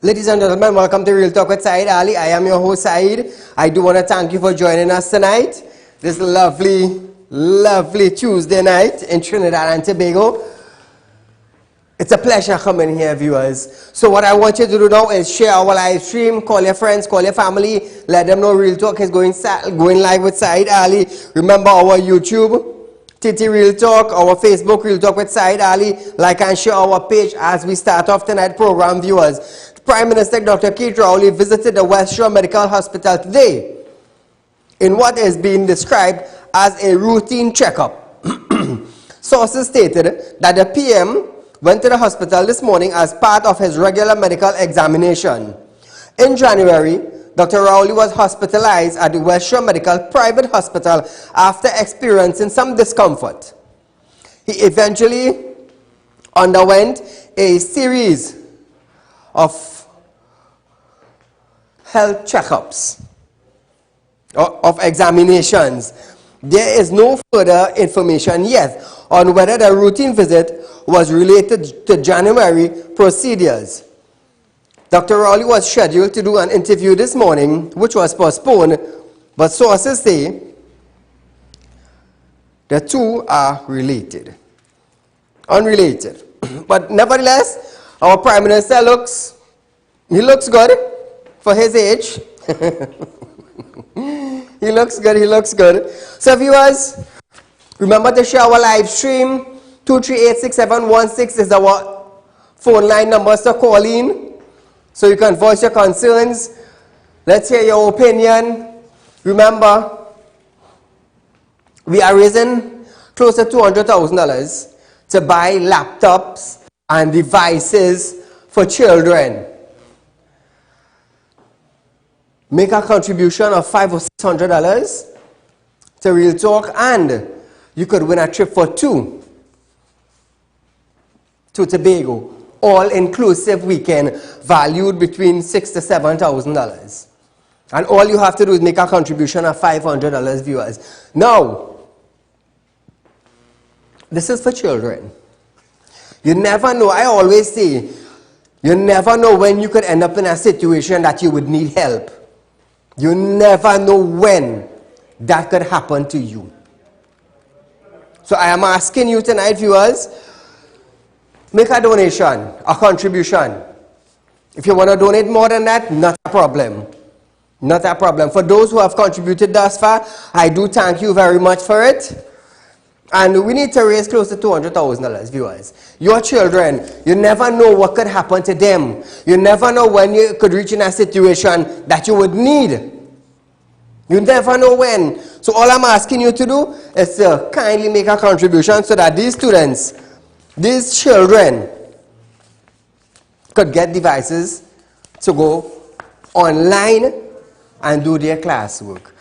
Ladies and gentlemen, welcome to Real Talk with Saieed Ali. I am your host, Saeed. I do want to thank you for joining us tonight. This lovely, lovely Tuesday night in Trinidad and Tobago. It's a pleasure coming here, viewers. So what I want you to do now is share our live stream, call your friends, call your family, let them know Real Talk is going live with Saieed Ali. Remember our YouTube, TT Real Talk, our Facebook, Real Talk with Saieed Ali. Like and share our page as we start off tonight's program, viewers. Prime Minister Dr. Saieed Ali visited the West Shore Medical Hospital today in what is being described as a routine checkup. Sources stated that the PM went to the hospital this morning as part of his regular medical examination. In January, Dr. Rowley was hospitalized at the West Shore Medical Private Hospital after experiencing some discomfort. He eventually underwent a series of health checkups, of examinations. There is no further information yet on whether the routine visit was related to January procedures. Dr. Rowley was scheduled to do an interview this morning, which was postponed, but sources say the two are unrelated. But nevertheless, our Prime Minister looks good for his age. He looks good. So viewers, remember to share our live stream. 238-6716 is our phone line numbers to call in, so you can voice your concerns. Let's hear your opinion. Remember, we are raising close to $200,000 to buy laptops and devices for children. Make a contribution of $500 or $600 to Real Talk, and you could win a trip for two to Tobago, all-inclusive weekend, valued between $6,000 to $7,000. And all you have to do is make a contribution of $500, viewers. Now, this is for children. You never know. I always say, you never know when you could end up in a situation that you would need help. You never know when that could happen to you. So I am asking you tonight, viewers, make a donation, a contribution. If you want to donate more than that, not a problem. Not a problem. For those who have contributed thus far, I do thank you very much for it. And we need to raise close to $200,000, viewers. Your children, you never know what could happen to them. You never know when you could reach in a situation that you would need. You never know when. So all I'm asking you to do is to kindly make a contribution so that these students, these children, could get devices to go online and do their classwork.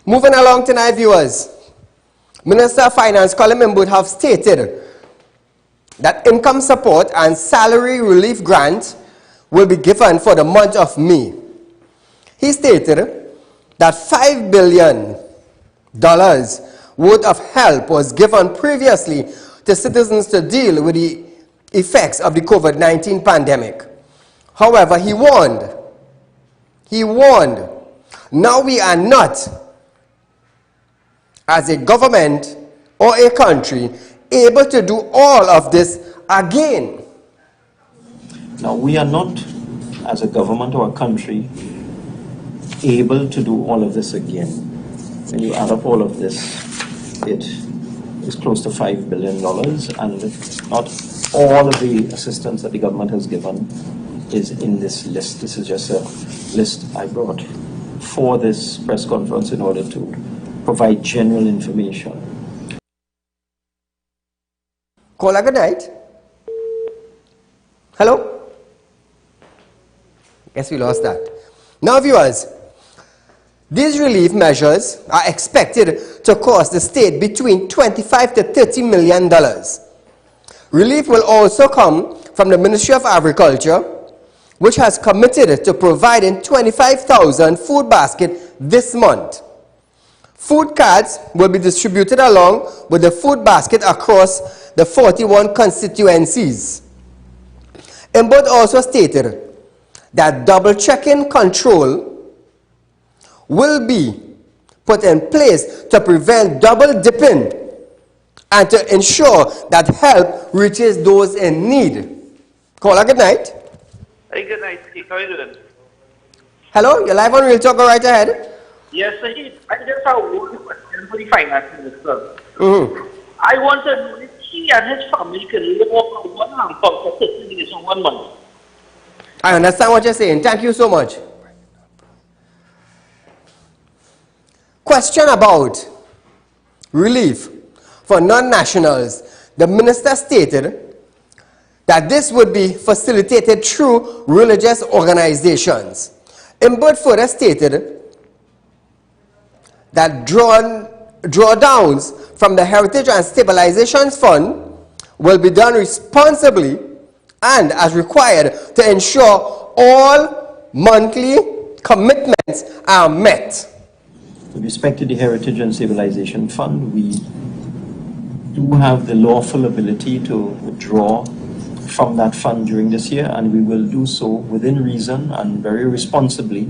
Moving along tonight, viewers. Minister of Finance Colin Mimboot have stated that income support and salary relief grant will be given for the month of May. He stated that $5 billion worth of help was given previously to citizens to deal with the effects of the COVID-19 pandemic. However, he warned, now we are not, as a government or a country, able to do all of this again. Now, we are not, as a government or a country, able to do all of this again. When you add up all of this, it is close to $5 billion, and not all of the assistance that the government has given is in this list. This is just a list I brought for this press conference in order to provide general information. Caller, good night. Hello? Guess we lost that. Now, viewers, these relief measures are expected to cost the state between $25 to $30 million. Relief will also come from the Ministry of Agriculture, which has committed to providing 25,000 food baskets this month. Food cards will be distributed along with the food basket across the 41 constituencies. Mboot also stated that double-checking control will be put in place to prevent double dipping and to ensure that help reaches those in need. Caller, good night. Hey, good night. How are you doing? Hello, you're live on Real Talk. Go right ahead. Yes, Saeed. I just have one question for the finance minister. Mm-hmm. I want to know if he and his family can live off of one income for 15 days or 1 month. I understand what you're saying. Thank you so much. Question about relief for non-nationals. The minister stated that this would be facilitated through religious organizations. Imbud further stated that drawdowns from the Heritage and Stabilization Fund will be done responsibly and as required to ensure all monthly commitments are met. With respect to the Heritage and Civilization Fund, we do have the lawful ability to withdraw from that fund during this year, and we will do so within reason and very responsibly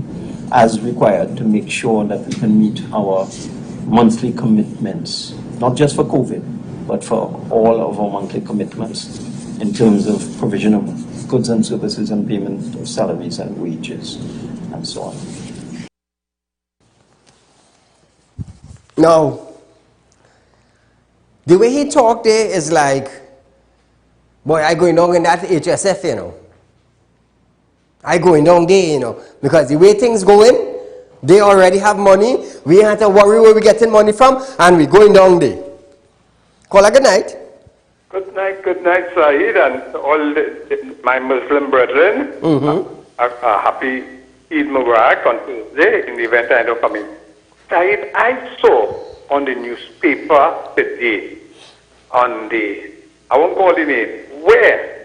as required to make sure that we can meet our monthly commitments, not just for COVID, but for all of our monthly commitments in terms of provision of goods and services and payment of salaries and wages and so on. Now, the way he talked there is like, boy, I going down in that HSF, you know. I going down there, you know, because the way things going, they already have money. We ain't have to worry where we getting money from, and we going down there. Caller, good night. Good night, Saeed, and all my Muslim brethren. A happy Eid Mubarak on Tuesday in the event I don't come in. Saeed, I saw on the newspaper today, on the, I won't call the name, where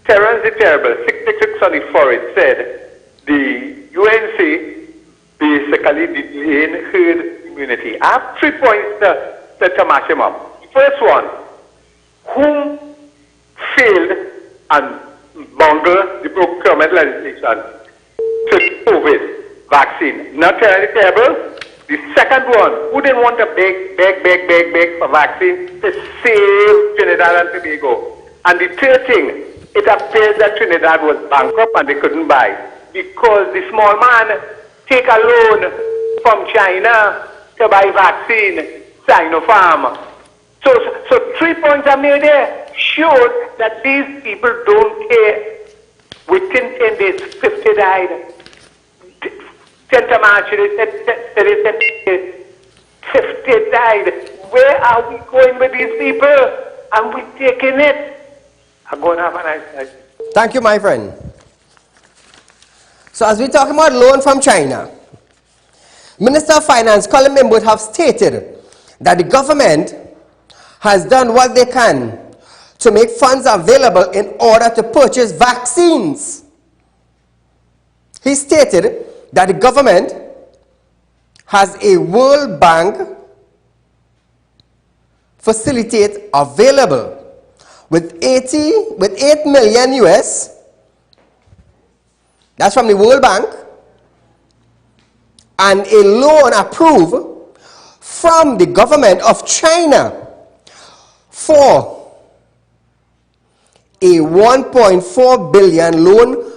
Terence the Terrible, 666 on the forehead, said the UNC basically delaying herd immunity. I have 3 points to match him up. The first one, whom failed and bungled the procurement legislation to COVID vaccine? Not Terence the Terrible. The second one, who didn't want to beg for vaccine to save Trinidad and Tobago? And the third thing, it appears that Trinidad was bankrupt and they couldn't buy because the small man take a loan from China to buy vaccine, Sinopharm. So 3 points are made there, shows that these people don't care. Within 10 days, 50 died. 10th March, they said 50 died. Where are we going with these people? And we taking it. I'm going to have a nice night. Thank you, my friend. So as we talk about loan from China, Minister of Finance Colin Imbud have stated that the government has done what they can to make funds available in order to purchase vaccines. He stated that the government has a World Bank facility available with 8 million US, that's from the World Bank, and a loan approved from the government of China for a 1.4 billion loan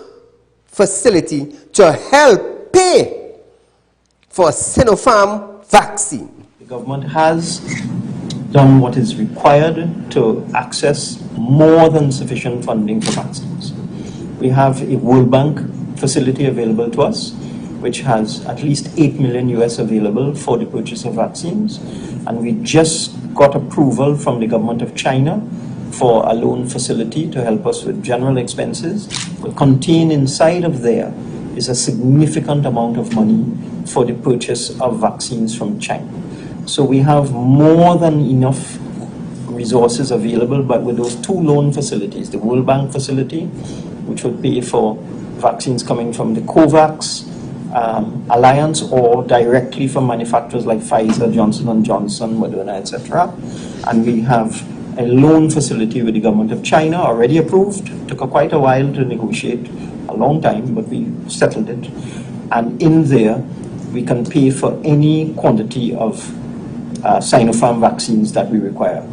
facility to help pay for Sinopharm vaccine. The government has done what is required to access more than sufficient funding for vaccines. We have a World Bank facility available to us, which has at least 8 million US available for the purchase of vaccines. And we just got approval from the government of China for a loan facility to help us with general expenses. But contained inside of there is a significant amount of money for the purchase of vaccines from China. So we have more than enough resources available, but with those two loan facilities, the World Bank facility, which would pay for vaccines coming from the COVAX alliance or directly from manufacturers like Pfizer, Johnson & Johnson, Moderna, etc. And we have a loan facility with the government of China, already approved. Took quite a while to negotiate, a long time, but we settled it. And in there, we can pay for any quantity of Sinopharm vaccines that we require.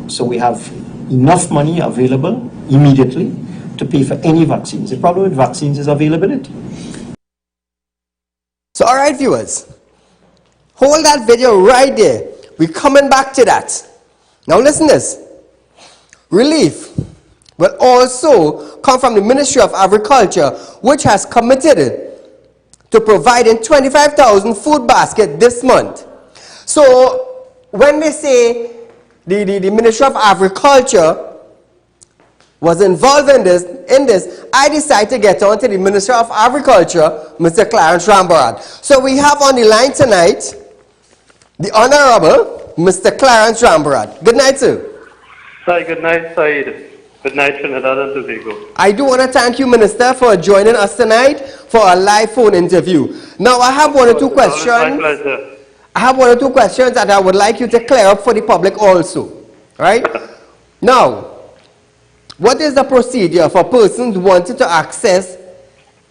So we have enough money available immediately to pay for any vaccines. The problem with vaccines is availability. So, all right, viewers, hold that video right there. We're coming back to that. Now, listen to this. Relief will also come from the Ministry of Agriculture, which has committed to providing 25,000 food baskets this month. So, when they say the Ministry of Agriculture was involved in this, I decided to get on to the Minister of Agriculture, Mr. Clarence Rambarad. So we have on the line tonight the Honorable Mr. Clarence Rambarad. Good night, sir. Hi, good night, Saeed. Good night, Trinidad and Tobago. I do want to thank you, Minister, for joining us tonight for a live phone interview. Now, I have one or two questions. My pleasure. I have one or two questions that I would like you to clear up for the public also. Right? Now, what is the procedure for persons wanting to access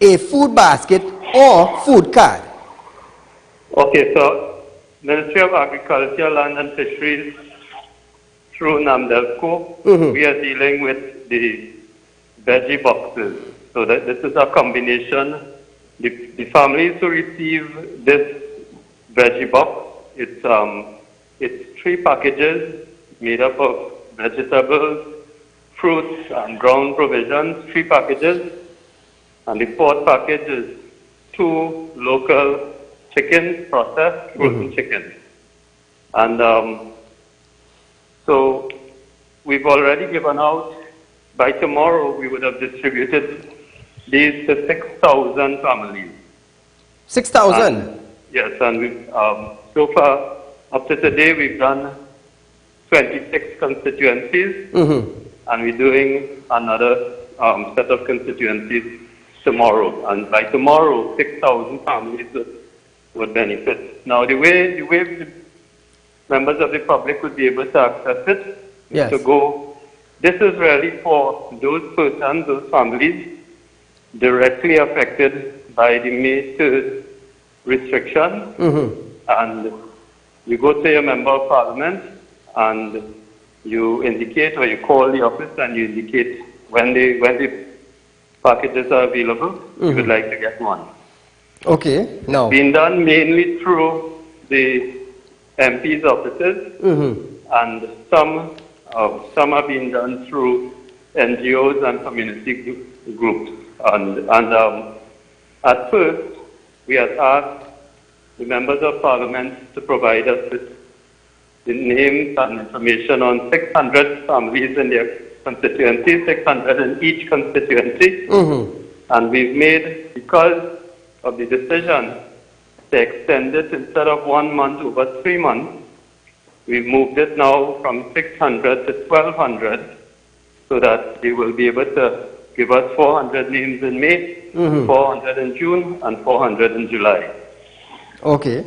a food basket or food card? Okay, so Ministry of Agriculture, Land and Fisheries, through NAMDELCO, we are dealing with the veggie boxes. So that this is a combination. The families who receive this veggie box, it's 3 packages made up of vegetables, fruits and ground provisions, 3 packages, and the 4th package is 2 local chickens, processed frozen chickens. And so we've already given out, by tomorrow we would have distributed these to 6,000 families. 6,000? Yes, and we, so far, up to today, we've done 26 constituencies. And we're doing another set of constituencies tomorrow. And by tomorrow, 6,000 families would benefit. Now, the way the members of the public would be able to access it is to go. This is really for those persons, those families directly affected by the May 3rd restriction. And you go to your member of parliament and you indicate, or you call the office and you indicate when the packages are available, you would like to get one. Okay, now. Being done mainly through the MP's offices, and some are being done through NGOs and community groups. And at first, we had asked the members of parliament to provide us with the names and information on 600 families in their constituency, 600 in each constituency. And we've made, because of the decision to extend it instead of 1 month over 3 months, we've moved it now from 600 to 1,200 so that they will be able to give us 400 names in May, 400 in June, and 400 in July. Okay.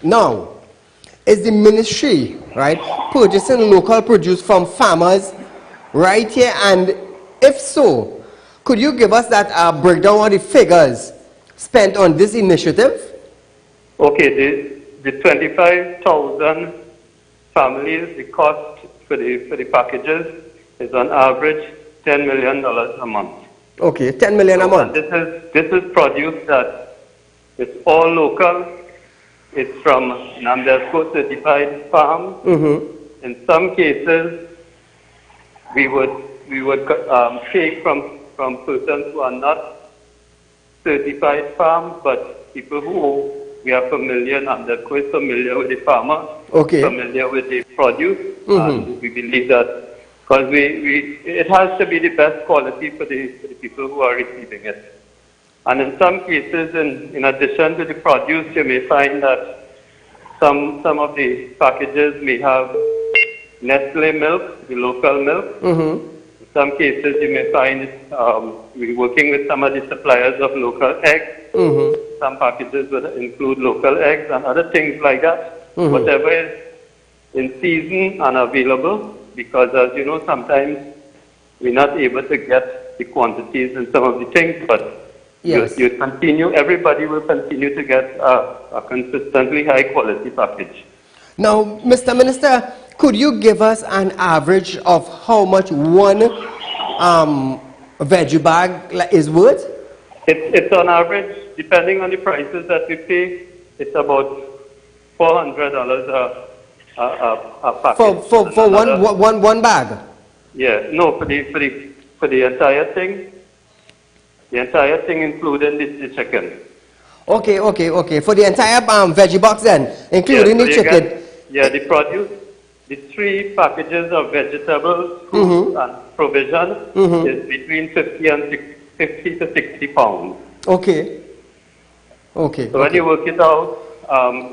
Now, is the ministry, right, purchasing local produce from farmers right here? And if so, could you give us that breakdown of the figures spent on this initiative? Okay, the 25,000 families, the cost for the packages is on average $10 million a month. Okay, 10 million a month. This is produce that it's all local. It's from NAMDELCO certified farms. In some cases, we would take from persons who are not certified farms, but people who we are familiar, NAMDELCO is familiar with the farmer, familiar with the produce, and we believe that because it has to be the best quality for the people who are receiving it. And in some cases, in addition to the produce, you may find that some of the packages may have Nestle milk, the local milk. In some cases, you may find we're working with some of the suppliers of local eggs. Some packages will include local eggs and other things like that. Whatever is in season and available, because, as you know, sometimes we're not able to get the quantities and some of the things, but Yes. you continue, everybody will continue to get a consistently high quality package. Now, Mr. Minister, could you give us an average of how much one veggie bag is worth? It's on average, depending on the prices that we pay, it's about $400 a package. For one bag? Yeah, no, for the entire thing. The entire thing, including the chicken. Okay. For the entire veggie box then, including Yeah, the so you chicken. get, the produce, the 3 packages of vegetables, fruit, and provision is between 50 to 60 pounds. Okay. So when you work it out,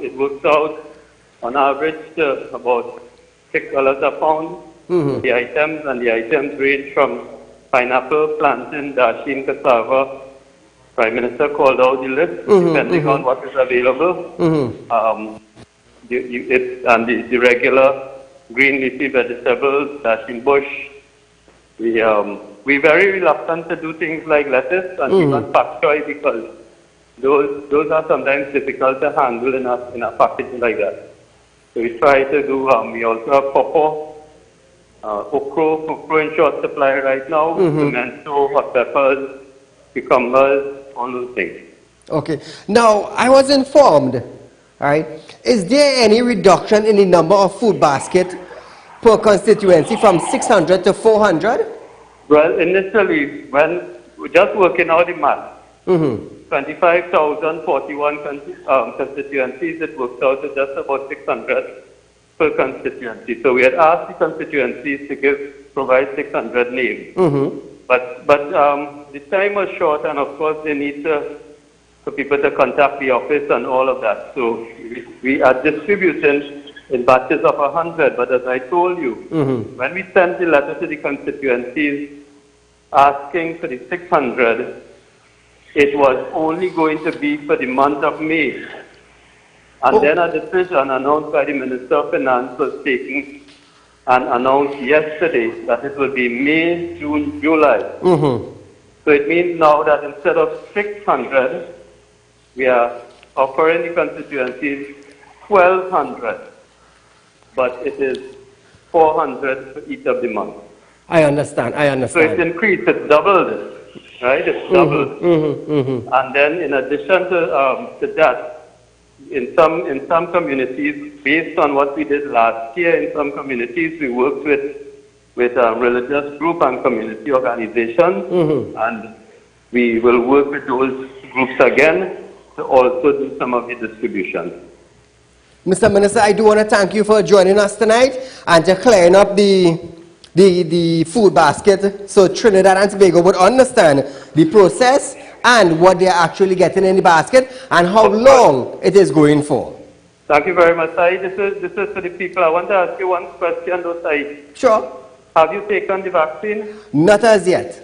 it works out on average to about $6 a pound. The items range from pineapple, plantain, dasheen, cassava. Prime Minister called out the list, depending on what is available. The regular green leafy vegetables, dasheen bush. We're very reluctant to do things like lettuce and even pak choy because those are sometimes difficult to handle in a package like that. So we try to do, we also have pawpaw, okra in short supply right now, pimento, hot peppers, cucumbers, all those things. Okay. Now, I was informed, right? Is there any reduction in the number of food basket per constituency from 600 to 400? Well, initially, when we're just working out the math, 25,041 constituencies, it works out to just about 600 per constituency. So we had asked the constituencies to provide 600 names. But the time was short, and of course they need for people to contact the office and all of that. So we are distributing in batches of 100. But as I told you, when we sent the letter to the constituencies asking for the 600, it was only going to be for the month of May. And then a decision announced by the Minister of Finance was taken and announced yesterday that it will be May, June, July. So it means now that instead of 600, we are offering the constituencies 1,200, but it is 400 for each of the months. I understand. So it's increased, it's doubled it, right? It's doubled. And then in addition to that, in some communities, based on what we did last year, in some communities we worked with religious group and community organizations, and we will work with those groups again to also do some of the distribution. Mr. Minister, I do want to thank you for joining us tonight and to clearing up the food basket so Trinidad and Tobago would understand the process and what they're actually getting in the basket and how long it is going for. Thank you very much, Saeed. This is for the people. I want to ask you one question though, Saeed. Sure. Have you taken the vaccine? Not as yet.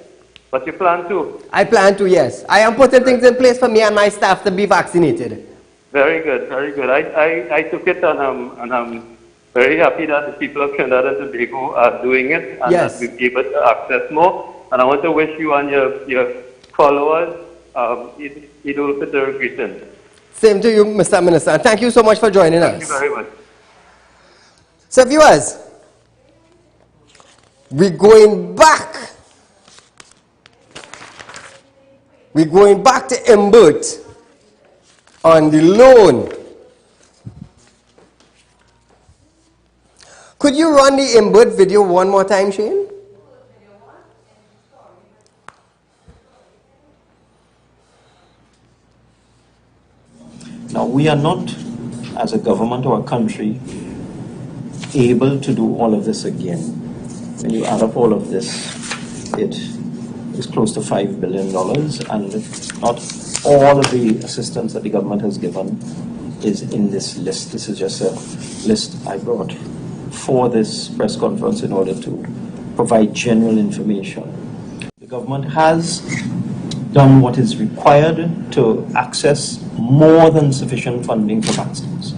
But you plan to? I plan to, yes. I am putting things in place for me and my staff to be vaccinated. Very good, very good. I took it and I'm very happy that the people of Trinidad and Tobago are doing it and that we'll be able to access more. And I want to wish you and your followers Eid al-Fitr greetings. Same to you, Mr. Minister. And thank you so much for joining us. Thank you very much. So viewers, we're going back. We're going back to Imbert on the loan. Could you run the Imbert video one more time, Shane? Now, we are not, as a government or a country, able to do all of this again. When you add up all of this, it is close to $5 billion, and not all of the assistance that the government has given is in this list. This is just a list I brought for this press conference in order to provide general information. The government has done what is required to access more than sufficient funding for vaccines.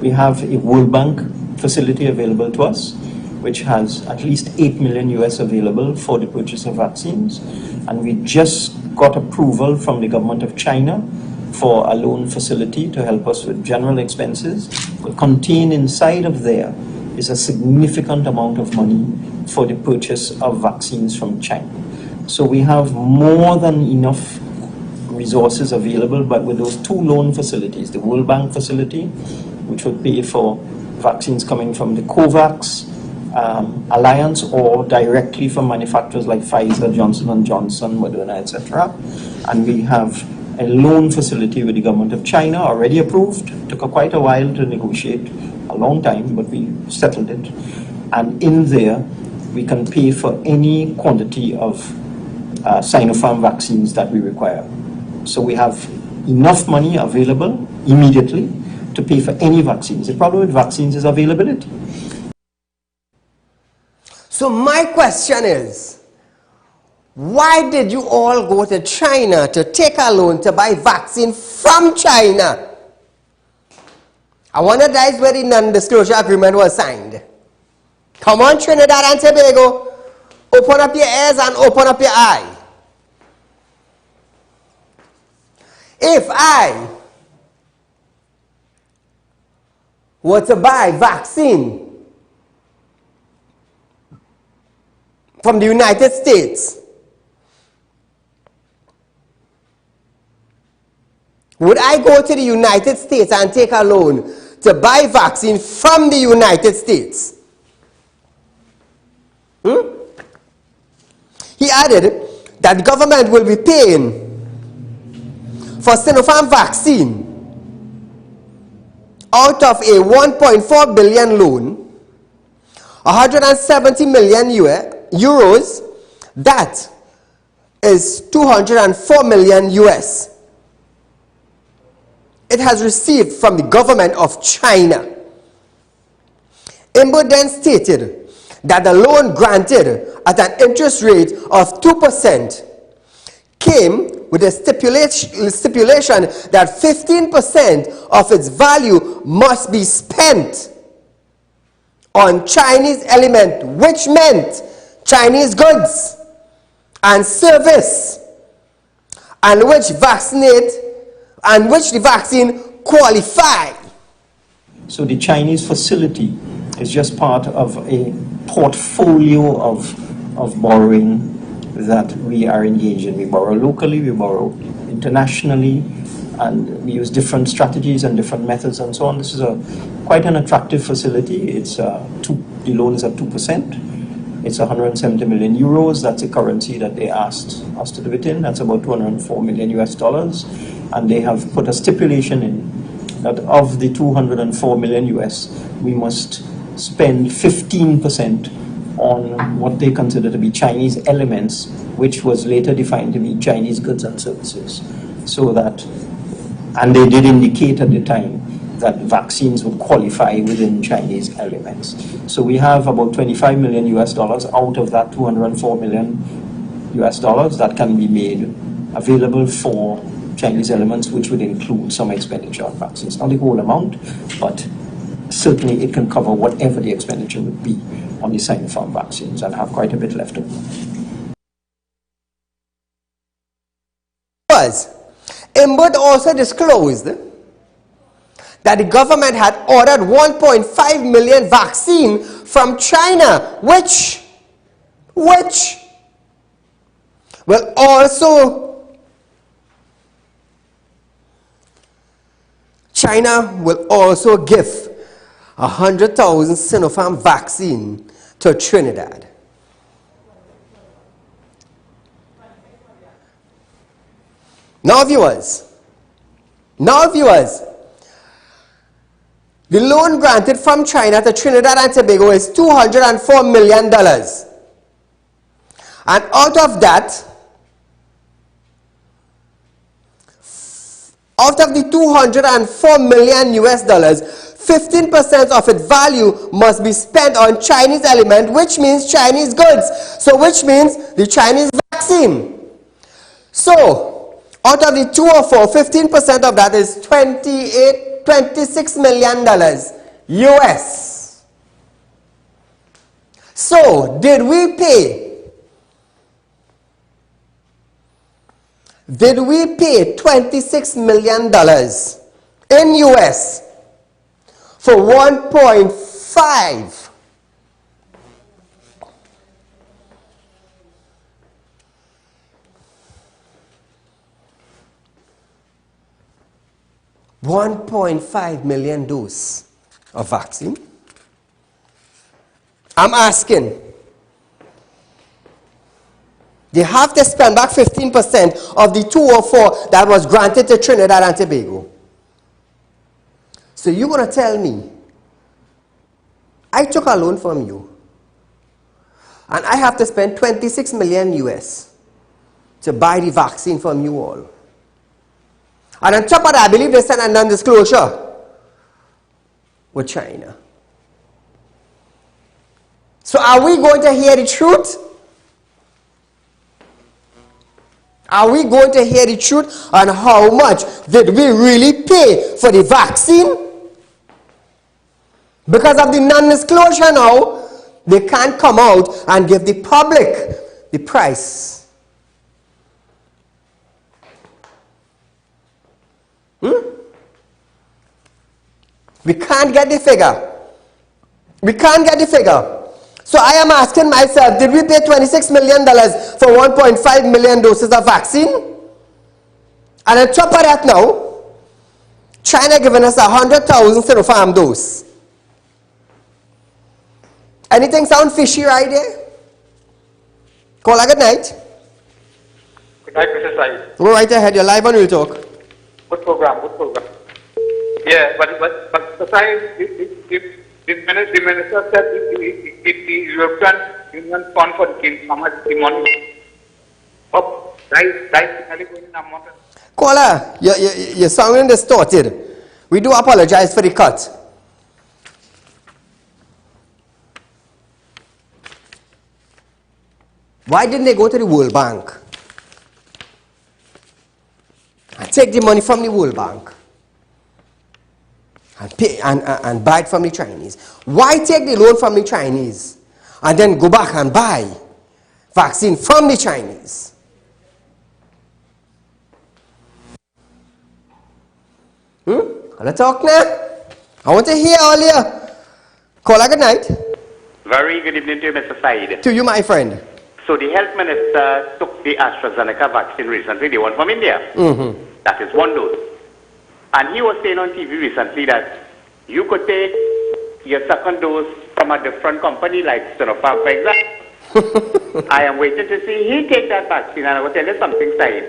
We have a World Bank facility available to us. which has at least 8 million US available for the purchase of vaccines. And we just got approval from the government of China for a loan facility to help us with general expenses. But contained inside of there is a significant amount of money for the purchase of vaccines from China. So we have more than enough resources available, but with those two loan facilities, the World Bank facility, which would pay for vaccines coming from the COVAX alliance or directly from manufacturers like Pfizer, Johnson & Johnson, Moderna, etc. And we have a loan facility with the government of China already approved. Took quite a while to negotiate, a long time, but we settled it. And in there, we can pay for any quantity of Sinopharm vaccines that we require. So we have enough money available immediately to pay for any vaccines. The problem with vaccines is availability. So my question is, why did you all go to China to take a loan to buy vaccine from China? I wonder that is where the non-disclosure agreement was signed. Come on, Trinidad and Tobago, open up your ears and open up your eye. If I were to buy vaccine from the United States, would I go to the United States and take a loan to buy vaccine from the United States? He added that the government will be paying for Sinopharm vaccine out of a 1.4 billion loan, 170 million euros, that is 204 million US. It has received from the government of China. Imbo then stated that the loan granted at an interest rate of 2% came with a stipulation that 15% of its value must be spent on Chinese element, which meant Chinese goods and service, and which the vaccine qualify. So the Chinese facility is just part of a portfolio of borrowing that we are engaged in. We borrow locally, we borrow internationally, and we use different strategies and different methods and so on. This is quite an attractive facility. It's the loan is at 2%. It's 170 million euros. That's a currency that they asked us to do it in. That's about 204 million US dollars. And they have put a stipulation in that of the 204 million US, we must spend 15% on what they consider to be Chinese elements, which was later defined to be Chinese goods and services. So that, and they did indicate at the time that vaccines would qualify within Chinese elements. So we have about 25 million US dollars out of that 204 million US dollars that can be made available for Chinese elements, which would include some expenditure on vaccines. Not the whole amount, but certainly it can cover whatever the expenditure would be on the Sinopharm vaccines and have quite a bit left over. Imbud also disclosed that the government had ordered 1.5 million vaccine from China, which will also China will also give 100,000 Sinopharm vaccine to Trinidad. Now viewers, the loan granted from China to Trinidad and Tobago is $204 million. And out of that, out of the 204 million US dollars, 15% of its value must be spent on Chinese element, which means Chinese goods. So which means the Chinese vaccine. So out of the 204, 15% of that is $26 million US. So, did we pay? Did we pay $26 million in US for 1.5 1.5 million doses of vaccine? I'm asking. They have to spend back 15% of the 204 that was granted to Trinidad and Tobago. So you're going to tell me, I took a loan from you, and I have to spend 26 million US to buy the vaccine from you all. And on top of that, I believe they sent a non-disclosure with China. So are we going to hear the truth? Are we going to hear the truth on how much did we really pay for the vaccine? Because of the non-disclosure now, they can't come out and give the public the price. We can't get the figure. We can't get the figure. So I am asking myself, did we pay $26 million for 1.5 million doses of vaccine? And on top of that now, China giving us 100,000 Sinopharm dose. Anything sound fishy right there? Caller, good night. Good night, Mr. Saeed. Go right ahead, you're live on Real Talk. Good program, good program. Yeah, but the Saeed, the minister said if the European Union fund for the kids, how much the money? Oh, Caller, you're sounding distorted. We do apologize for the cut. Why didn't they go to the World Bank and take the money from the World Bank and pay and buy it from the Chinese? Why take the loan from the Chinese and then go back and buy vaccine from the Chinese? Let's talk now. I want to hear all you. Caller, good night. Very good evening to you, Mr. Saeed. To you, my friend. So the health minister took the AstraZeneca vaccine recently, the one from India. That is one dose. And he was saying on TV recently that you could take your second dose from a different company like Sinopharm, for example. I am waiting to see he take that vaccine, and I will tell you something, Saeed.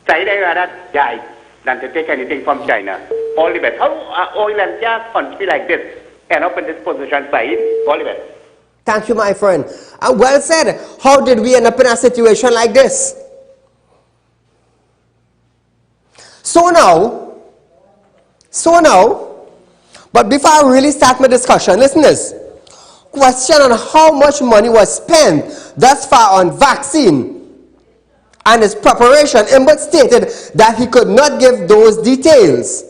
Saeed, I rather die than to take anything from China. All the best. How oil and gas country like this end up in this position, Saeed? All the best. Thank you, my friend. Well said. How did we end up in a situation like this? So now, but before I really start my discussion, listeners, question on how much money was spent thus far on vaccine and its preparation. Imbert stated that he could not give those details.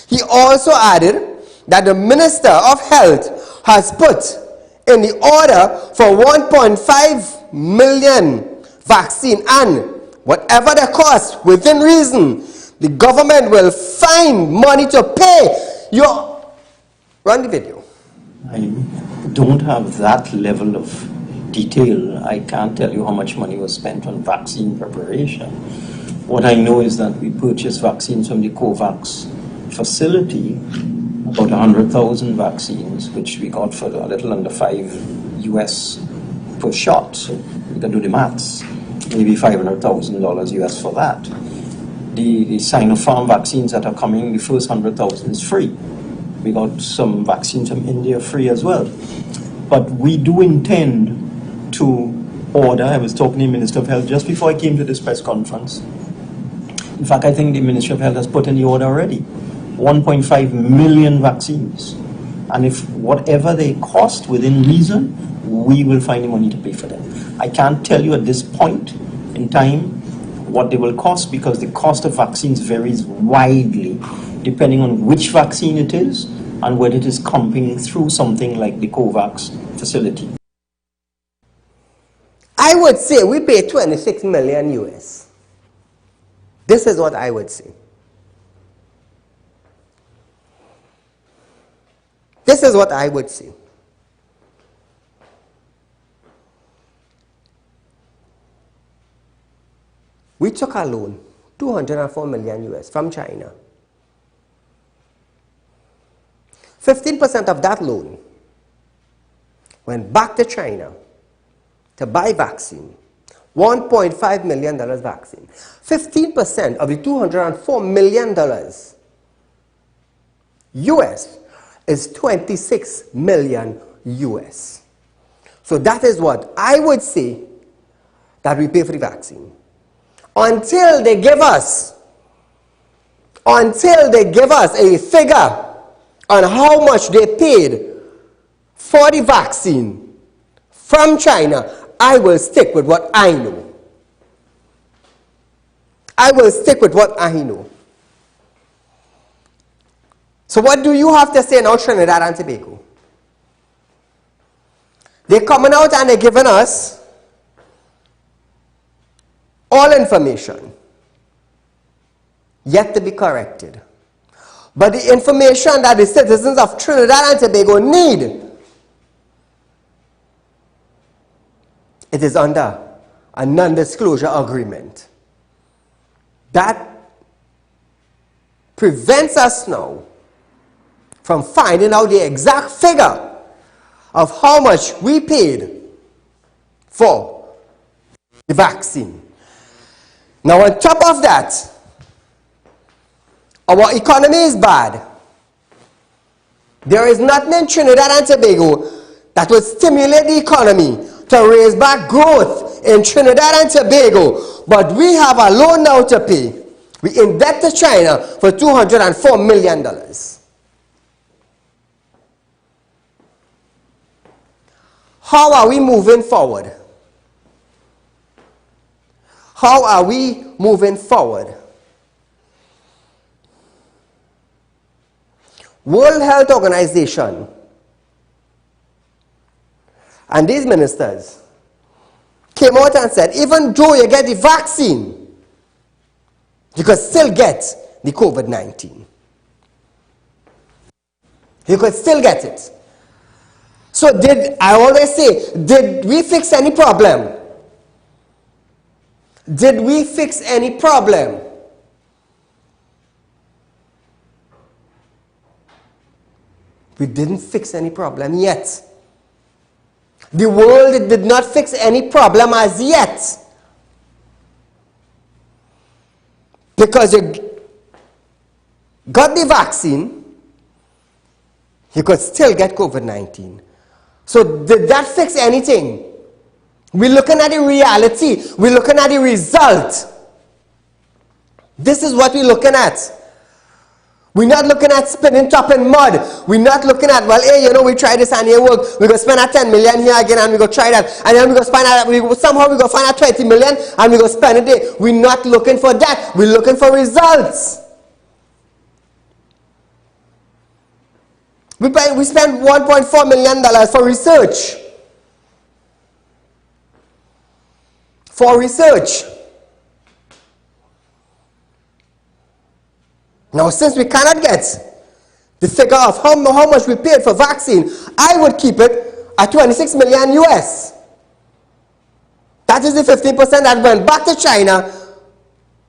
He also added that the Minister of Health has put in the order for 1.5 million vaccine, and whatever the cost within reason, the government will find money to pay your... Run the video. I don't have that level of detail. I can't tell you how much money was spent on vaccine preparation. What I know is that we purchased vaccines from the COVAX facility, about 100,000 vaccines, which we got for a little under $5 US per shot. So you can do the maths. Maybe $500,000 US for that. The Sinopharm vaccines that are coming, the first 100,000 is free. We got some vaccines from India free as well. But we do intend to order. I was talking to the Minister of Health just before I came to this press conference. In fact, I think the Ministry of Health has put in the order already. 1.5 million vaccines. And if whatever they cost within reason, we will find the money to pay for them. I can't tell you at this point in time what they will cost, because the cost of vaccines varies widely depending on which vaccine it is and whether it is coming through something like the COVAX facility. I would say we pay 26 million US. This is what I would say. This is what I would say. We took a loan, 204 million US from China. 15% of that loan went back to China to buy vaccine. $1.5 million vaccine. 15% of the $204 million US is 26 million US. So that is what I would say that we pay for the vaccine. Until they give us a figure on how much they paid for the vaccine from China, I will stick with what I know. I will stick with what I know. So what do you have to say now, Trinidad and Tobago? They're coming out and they're giving us all information yet to be corrected. But the information that the citizens of Trinidad and Tobago need, it is under a non-disclosure agreement. That prevents us now from finding out the exact figure of how much we paid for the vaccine. Now, on top of that, our economy is bad. There is nothing in Trinidad and Tobago that would stimulate the economy to raise back growth in Trinidad and Tobago, but we have a loan now to pay. We in debt to China for $204 million. How are we moving forward? How are we moving forward? World Health Organization and these ministers came out and said, even though you get the vaccine, you could still get the COVID-19. You could still get it. So I always say, did we fix any problem? Did we fix any problem? We didn't fix any problem yet. The world did not fix any problem as yet. Because you got the vaccine, you could still get COVID-19. So did that fix anything? We're looking at the reality. We're looking at the result. This is what we're looking at. We're not looking at spinning top in mud. We're not looking at, well, hey, you know, we try this and it work. We're going to spend that 10 million here again and we're going to try that. And then we're going to spend that, somehow we're going to find that 20 million and we're going to spend it there. We're not looking for that. We're looking for results. We spent $1.4 million for research. For research. Now, since we cannot get the figure of how much we paid for vaccine, I would keep it at 26 million US. That is the 15% that went back to China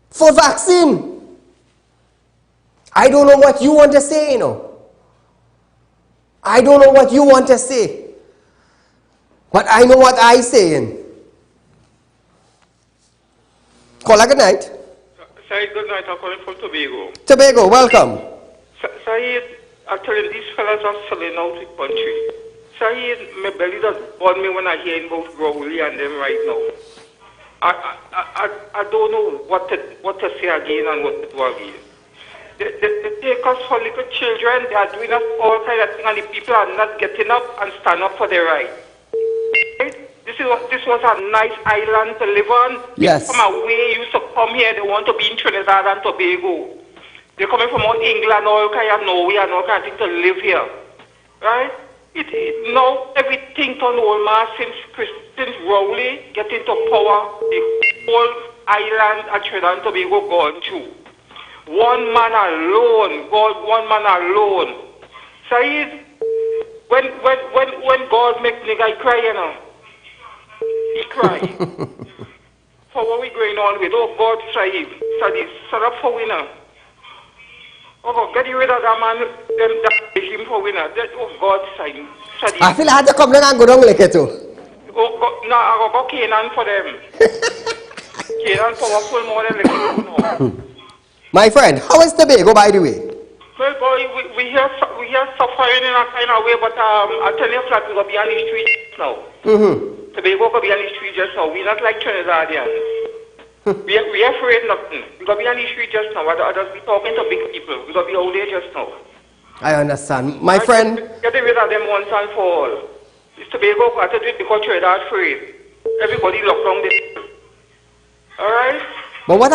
for vaccine. I don't know what you want to say, you know. I don't know what you want to say. But I know what I'm saying. Caller, good night. Saeed, good night. I'm calling from Tobago. Tobago, welcome. Saeed, I tell you, these fellas are selling out the country. Saeed, my belly does burn me when I hear about Rowley and them right now. I don't know what to say again and what to do again. They take us for little children. They are doing us all kinds of things, and the people are not getting up and stand up for their rights. Right? This was a nice island to live on. Yes. From away, used to come here. They want to be in Trinidad and Tobago. They're coming from all England, all kind of Norway, and all kind of things to live here. Right? Now everything turned old mass since Rowley get into power, the whole island at Trinidad and Tobago gone through. One man alone, Saeed, when God makes nigga cry, you know, he cry. For what we going on with? Oh God, Saeed, set up for winner. Oh God, get rid of that man, that regime for winner. Oh God, Saeed. I feel I had to come down and go down like it too. Oh God, no, I go Canaan for them. Canaan powerful more than like My friend, how is Tobago, by the way? Well, boy, we hear suffering in a kind of way, but I tell you flat, we're going to be on the street now. Tobago going to be on the street just now. We're not like Trinidadians. We're afraid nothing. We're going to be on the street just now. Others be talking to big people. We're going to be out there just now. I understand. My friend... Get rid of them once and for all. It's Tobago got to do it because Trinidad afraid. Everybody locked down this. Alright? But what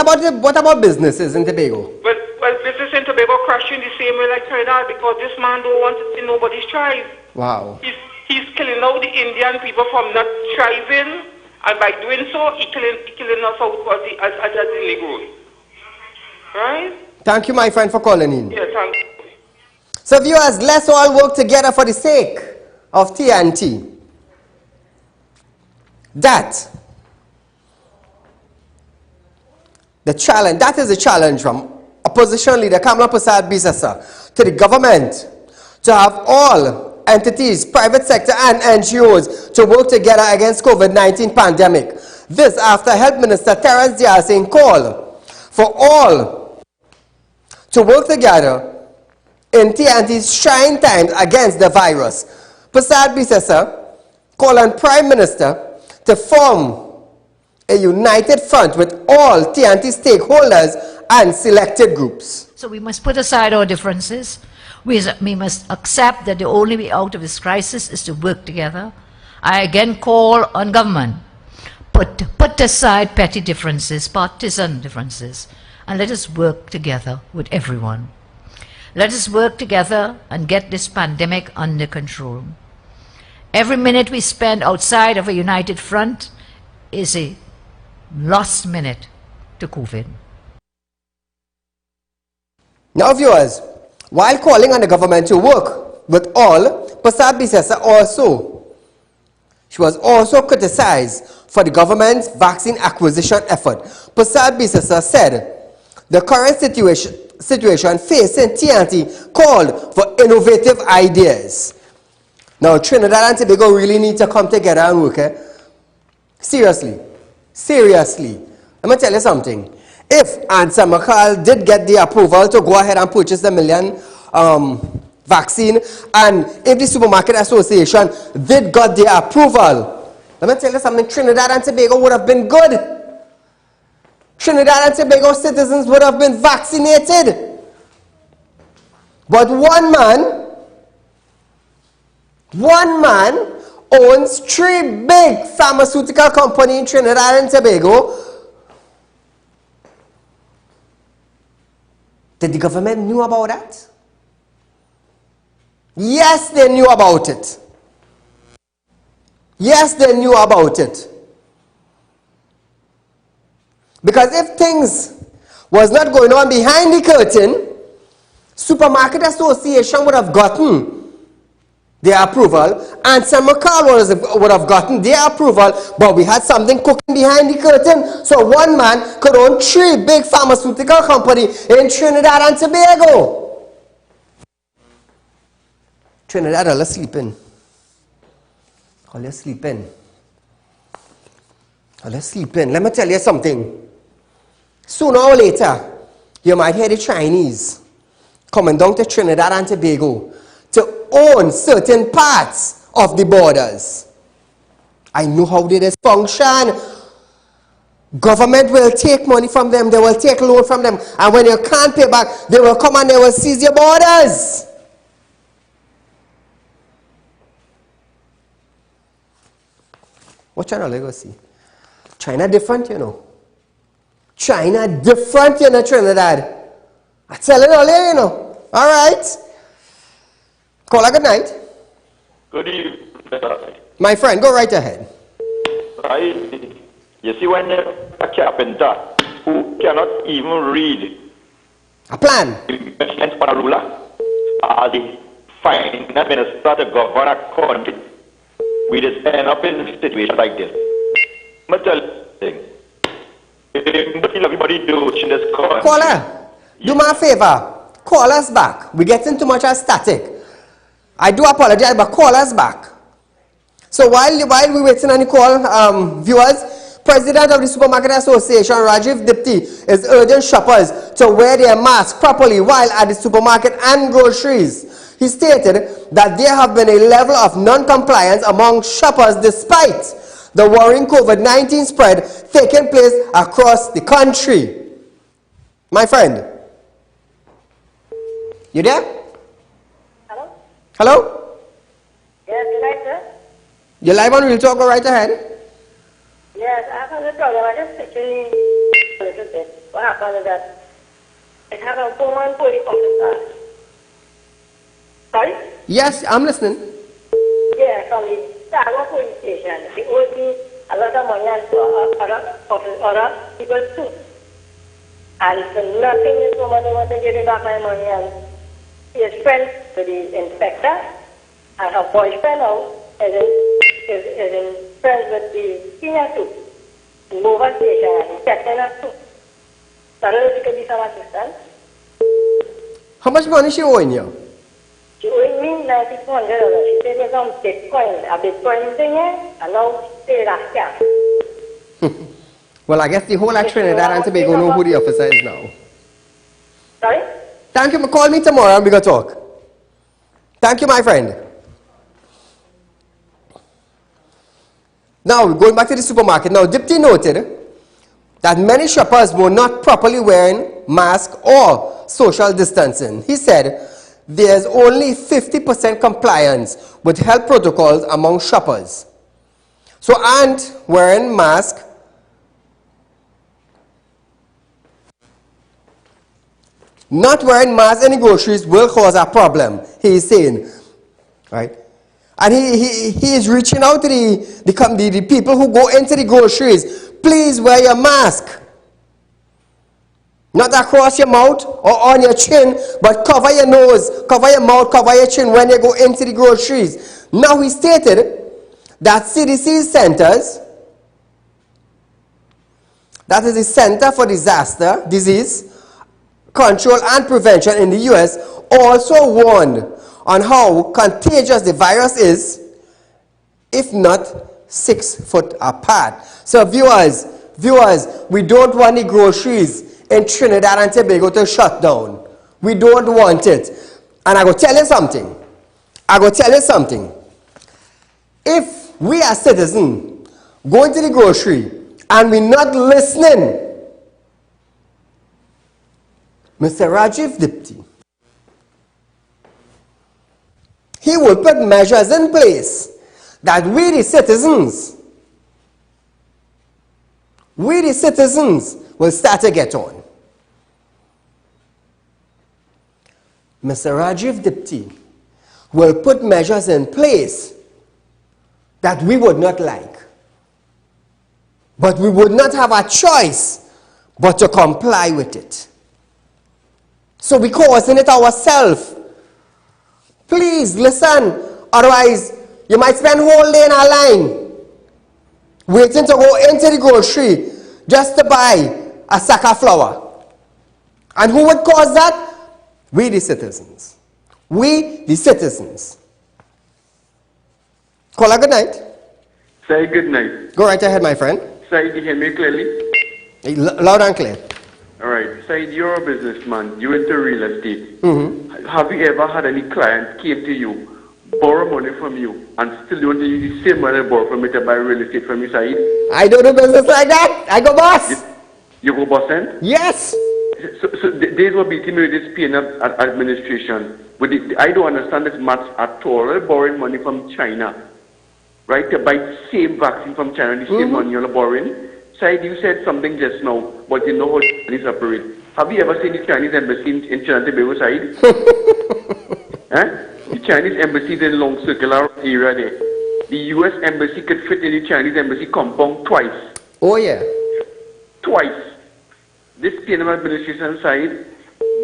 about businesses in Tobago? Well, business in Tobago crashing the same way like Trinidad because this man don't want to see nobody's thrive. Wow. He's killing out the Indian people from not thriving, and by doing so, he's killing us out as the Negroes. Right? Thank you, my friend, for calling in. Yeah, thank you. So viewers, let's all work together for the sake of TNT. That is a challenge from opposition leader Kamala Prasad Bisasa to the government to have all entities, private sector and NGOs to work together against COVID-19 pandemic. This after Health Minister Terence Diasing called for all to work together in TNT's trying times against the virus. Prasad Bisasa called on Prime Minister to form a united front with all TNT stakeholders and selected groups. So we must put aside our differences. We must accept that the only way out of this crisis is to work together. I again call on government, put aside petty differences, partisan differences, and let us work together with everyone. Let us work together and get this pandemic under control. Every minute we spend outside of a united front is a lost minute to COVID. Now viewers, while calling on the government to work with all, Prasad Bisasa she was also criticized for the government's vaccine acquisition effort. Prasad Bisasa said the current situation facing TNT called for innovative ideas. Now Trinidad and Tobago really need to come together and work. Seriously. Let me tell you something. If Answer McCall did get the approval to go ahead and purchase the million vaccine, and if the Supermarket Association did got the approval, let me tell you something, Trinidad and Tobago would have been good. Trinidad and Tobago citizens would have been vaccinated. But one man owns 3 big pharmaceutical companies in Trinidad and Tobago. Did the government knew about that? Yes, they knew about it. Yes, they knew about it. Because if things was not going on behind the curtain, Supermarket Association would have gotten their approval, and Sam McCall would have gotten their approval, but we had something cooking behind the curtain, so one man could own 3 big pharmaceutical companies in Trinidad and Tobago. Trinidad, all sleeping. All sleeping. Let me tell you something. Sooner or later, you might hear the Chinese coming down to Trinidad and Tobago to own certain parts of the borders. I know how they function. Government will take money from them, they will take loan from them, and when you can't pay back, they will come and they will seize your borders. What channel are you going to see? China different, you know. China different, you know, Trinidad. I tell you earlier, you know. All right. Call a good night. Good evening. My friend, go right ahead. You see, when you're a carpenter who cannot even read a plan on a ruler, the finance minister to govern a country, we just end up in a situation like this. I'm going to tell you something. Everybody do in this country. Caller, do me a favor. Call us back. We're getting too much static. I do apologize, but call us back. So while we're waiting on the call, viewers, President of the Supermarket Association, Rajiv Dipti, is urging shoppers to wear their masks properly while at the supermarket and groceries. He stated that there have been a level of non-compliance among shoppers despite the worrying COVID-19 spread taking place across the country. My friend, you there? Hello? Hello? Yes, good night, sir. You're live on Real Talk, go right ahead. Yes, I have a problem. I just actually a little bit. What happened is that I have a woman police officer. Sorry? Yes, I'm listening. Yeah, from the Sago police station. They owed me a lot of money and other people too. And for nothing, this woman wants to give me back my money. And she is friends with the inspector. And her boyfriend now is in friends with the senior too. In Mova station and he's checking her too. So I don't know if you could be some assistance. How much money she owing you? She owing me $9,400. She said there's some Bitcoin, a Bitcoin thing here, and now she said that's scam. Well, I guess the whole of Trinidad and Tobago know who the officer is now. Sorry? Thank you for calling me tomorrow and we going to talk. Thank you, my friend. Now, going back to the supermarket. Now, Dipti noted that many shoppers were not properly wearing masks or social distancing. He said there's only 50% compliance with health protocols among shoppers. So, aren't wearing masks. Not wearing masks in the groceries will cause a problem, he is saying. Right? And he is reaching out to the people who go into the groceries. Please wear your mask. Not across your mouth or on your chin, but cover your nose, cover your mouth, cover your chin when you go into the groceries. Now he stated that CDC centers, that is the Center for Disease Control and Prevention in the US, also warned on how contagious the virus is, if not 6 foot apart. So viewers, we don't want the groceries in Trinidad and Tobago to shut down. We don't want it. And I go tell you something. If we as citizens go into the grocery and we're not listening, Mr. Rajiv Dipti, he will put measures in place that we the citizens will start to get on. Mr. Rajiv Dipti will put measures in place that we would not like. But we would not have a choice but to comply with it. So we're causing it ourselves. Please listen, otherwise you might spend a whole day in a line waiting to go into the grocery just to buy a sack of flour. And who would cause that? We the citizens. We the citizens. Caller, good night. Say good night. Go right ahead, my friend. Say, you hear me clearly? Loud and clear. All right. Say, you're a businessman. You're into real estate. Mm-hmm. Have you ever had any client came to you, borrow money from you, and still don't use the same money borrow from you to buy real estate from you, Saeed? I don't do business like that. I go boss. You go boss then? Yes. So these were beating me with this PNF administration. But I don't understand this much at all. They're borrowing money from China, right? To buy the same vaccine from China, the same money you're borrowing. Said you said something just now, but you know how Chinese operate. Have you ever seen the Chinese embassy in China, Tobago side? The Chinese embassy is in long circular area there. The U.S. embassy could fit in the Chinese embassy compound twice. Oh yeah. Twice. This PNM administration side,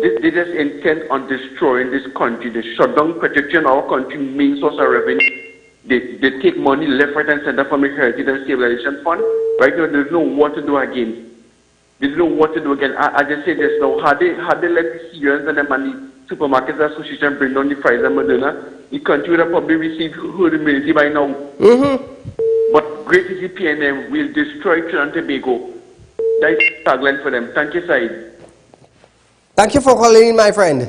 they just intent on destroying this country. They shut down protection our country main source of revenue. They take money left, right, and center from the Heritage and Stabilization Fund. Right now, they don't know what to do again. They don't know what to do again. I just say this now. Had they let the Syrians and the money Supermarkets Association bring down the price of Moderna, the country would have probably received herd immunity by now. But great is the PNM will destroy Trinidad and Tobago. That is tagline for them. Thank you, Said. Thank you for calling in, my friend.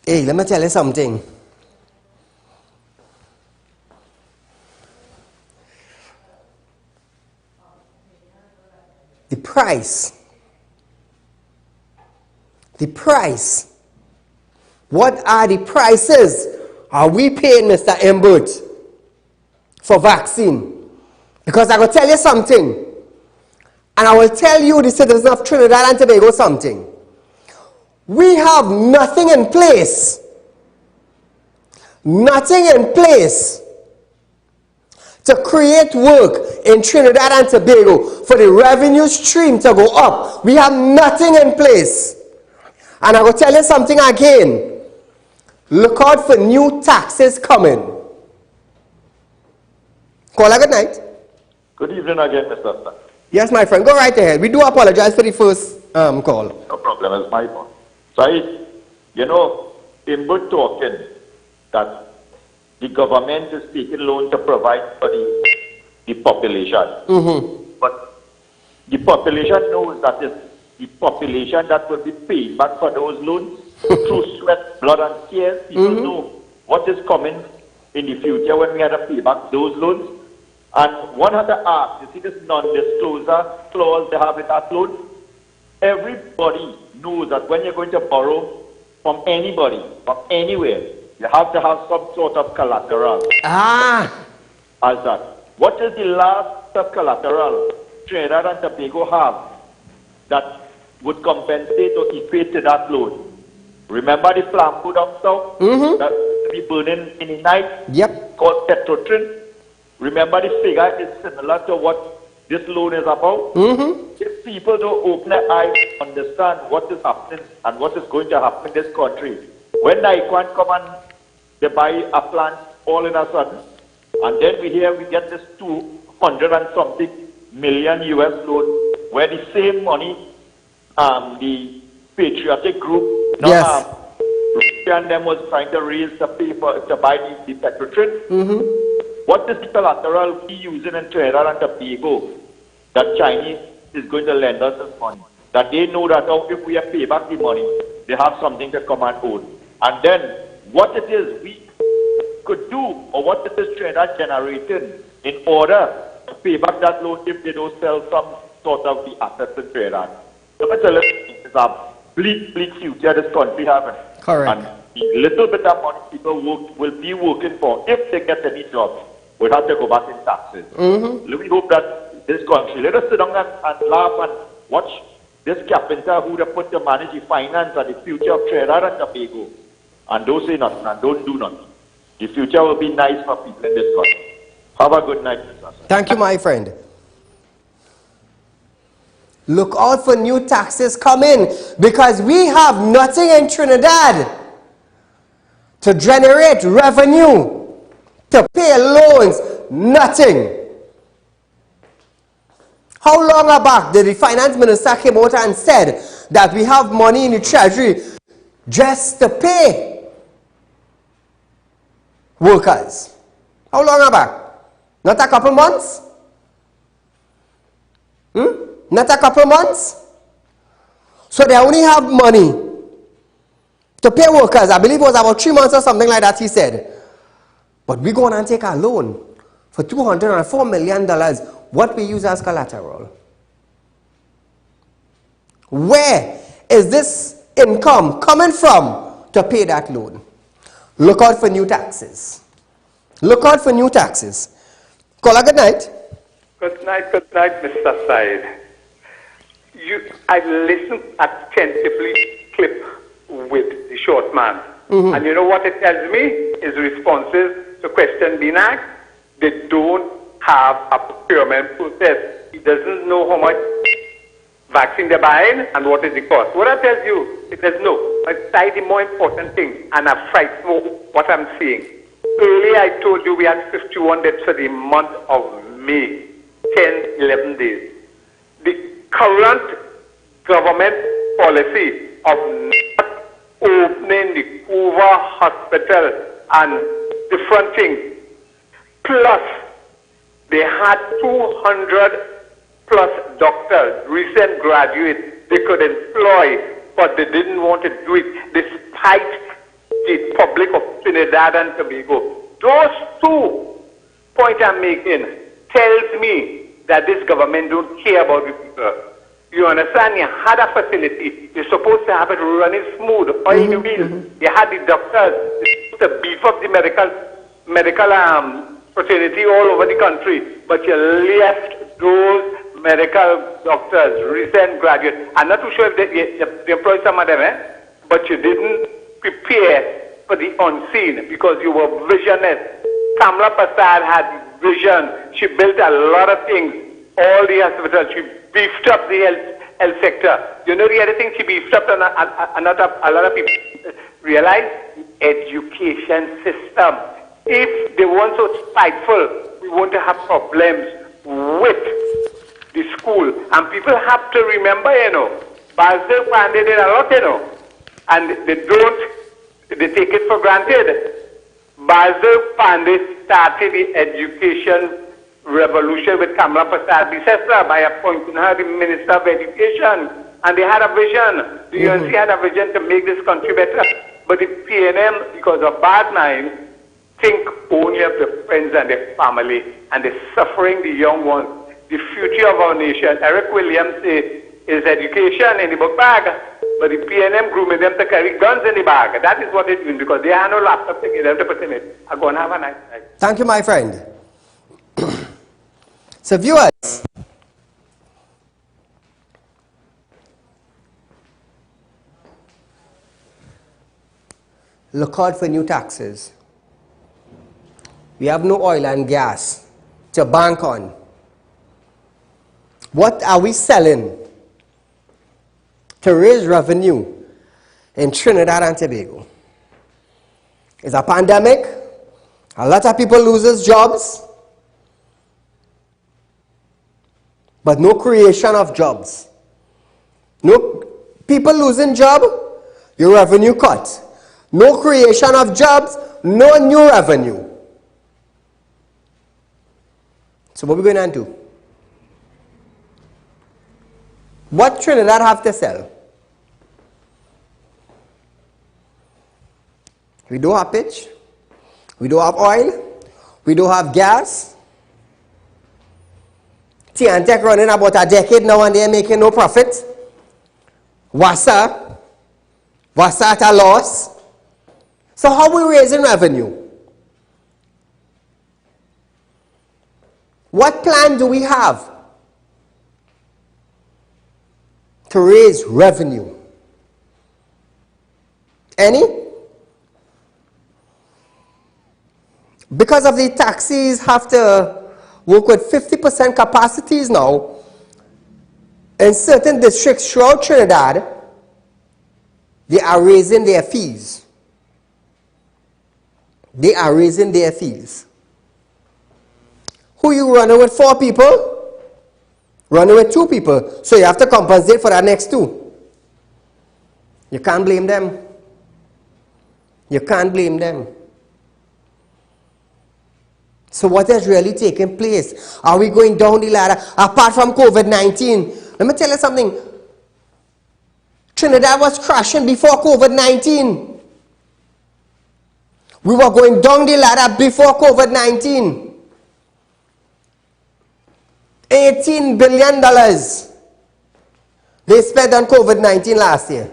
Hey, let me tell you something. The price. What are the prices are we paying, Mr. Embert, for vaccine? Because I will tell you something, and I will tell you, the citizens of Trinidad and Tobago, something. We have nothing in place. Nothing in place to create work in Trinidad and Tobago for the revenue stream to go up. We have nothing in place. And I will tell you something again. Look out for new taxes coming. Caller, good night. Good evening again, Mr. Stan. Yes, my friend, go right ahead. We do apologize for the first call. No problem, it's my fault. Said, you know, in good talking that the government is taking loan to provide for the population. But the population knows that it's the population that will be paid back for those loans through sweat, blood, and tears. People know what is coming in the future when we have to pay back those loans. And one had to ask, you see this non-disclosure clause they have in that loan? Everybody knows that when you're going to borrow from anybody, from anywhere, you have to have some sort of collateral. As that. What is the last of collateral Trinidad and Tobago have that would compensate or equate to that loan? Remember the flambeau down south that will be burning in the night? Yep. Called Petrotrin? Remember the figure is similar to what this loan is about? If people don't open their eyes and understand what is happening and what is going to happen in this country, when Naikwan come and they buy a plant all in a sudden, and then we get this 200 and something million US loan, where the same money, the patriotic group, and them was trying to raise the paper to buy the Petrotrin. What is the collateral we using in Trinidad and Tobago that Chinese is going to lend us this money? That they know that if we have pay back the money, they have something to come and own. And then what it is we could do, or what it is Trinidad generating in order to pay back that loan if they don't sell some sort of the assets in Trinidad. So it's a bleak future this country having. Correct. And the little bit of money people will be working for, if they get any job, will have to go back in taxes. We hope that this country, let us sit down and laugh and watch this carpenter who they put to manage the finance and the future of Trinidad and Tobago, and don't say nothing and don't do nothing. The future will be nice for people in this country. Have a good night, Mr. Thank you, my friend. Look out for new taxes coming, because we have nothing in Trinidad to generate revenue, to pay loans, nothing. How long back did the finance minister came out and said that we have money in the treasury just to pay workers? How long back? Not a couple months? Not a couple months? So they only have money to pay workers. I believe it was about 3 months or something like that, he said. But we're going to take a loan for $204 million, what we use as collateral. Where is this income coming from to pay that loan? Look out for new taxes. Look out for new taxes. Caller, good night. Good night, Mr. Said. I listened attentively clip with the short man. And you know what it tells me? His responses to questions being asked, they don't have a procurement process. He doesn't know how much vaccine they're buying and what is the cost. What I tell you, it says no. But the more important thing, and I'm frightened what I'm seeing. Earlier I told you we had 51 deaths for the month of May, 10, 11 days. The current government policy of not opening the Hoover Hospital and different things, plus they had 200 plus doctors, recent graduates, they could employ, but they didn't want to do it despite the public of Trinidad and Tobago. Those 2 points I'm making tells me that this government don't care about the people. You understand? You had a facility. You're supposed to have it running smooth, oil the wheels. You had the doctors. You're supposed to beef up the medical fraternity all over the country, but you left those medical doctors, recent graduates. I'm not too sure if they employed some of them, but you didn't prepare for the unseen because you were visionary. Kamala Prasad had vision. She built a lot of things, all the hospitals. She beefed up the health sector. You know the other thing she beefed up, and a lot of people realize? Education system. If they weren't so spiteful, we won't have problems with the school. And people have to remember, Basel Pandey did a lot, and they take it for granted. Basel Pandey started the education revolution with Kamala Prasad Bisestra by appointing her the Minister of Education. And they had a vision. The UNC had a vision to make this country better. But the PNM, because of bad minds, think only of their friends and their family, and they're suffering the young ones. The future of our nation, Eric Williams says, is education in the book bag, but the PNM grooming them to carry guns in the bag. That is what they're doing because they have no laptop to get them to put in it. I'm going to have a nice night. Thank you, my friend. So, viewers, look out for new taxes. We have no oil and gas to bank on. What are we selling to raise revenue in Trinidad and Tobago? It's a pandemic. A lot of people loses jobs, but no creation of jobs. No people losing job, your revenue cut. No creation of jobs, no new revenue. So what are we going to do? What Trinidad have to sell? We don't have pitch. We don't have oil. We don't have gas. TNTech running about a decade now and they're making no profit. Wasa at a loss. So how are we raising revenue? What plan do we have to raise revenue? Any? Because of the taxis have to work with 50% capacities now in certain districts throughout Trinidad, they are raising their fees. They are raising their fees. Who you running with 4 people? Running with 2 people. So you have to compensate for that next 2. You can't blame them. You can't blame them. So what is really taking place? Are we going down the ladder? Apart from COVID-19, let me tell you something. Trinidad was crashing before COVID-19. We were going down the ladder before COVID-19. $18 billion they spent on COVID-19 last year.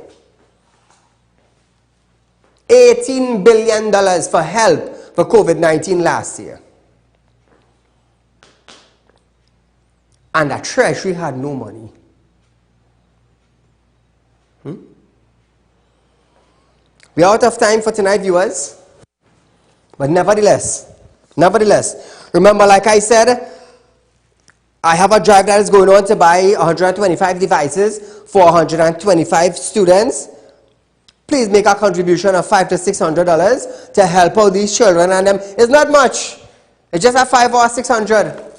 $18 billion for help for COVID-19 last year. And the Treasury had no money. We're out of time for tonight, viewers. But nevertheless, remember, like I said, I have a drive that is going on to buy 125 devices for 125 students. Please make a contribution of $500 to $600 to help out these children. And it's not much. It's just a $500 or $600.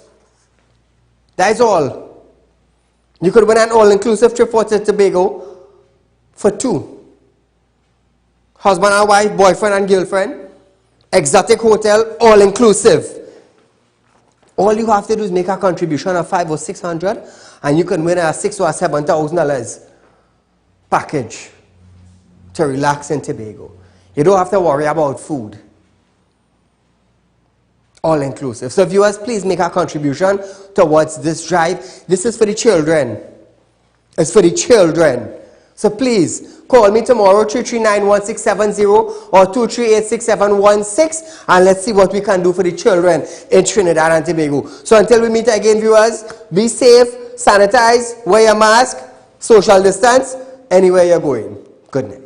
That is all. You could win an all-inclusive trip for Tobago for two. Husband and wife, boyfriend and girlfriend. Exotic hotel, all-inclusive. All you have to do is make a contribution of $500 or $600 and you can win a $6,000 or $7,000 package to relax in Tobago. You don't have to worry about food. All-inclusive. So viewers, please make a contribution towards this drive. This is for the children. It's for the children. So please, call me tomorrow, 339-1670 or 238-6716, and let's see what we can do for the children in Trinidad and Tobago. So until we meet again, viewers, be safe, sanitize, wear your mask, social distance, anywhere you're going. Good night.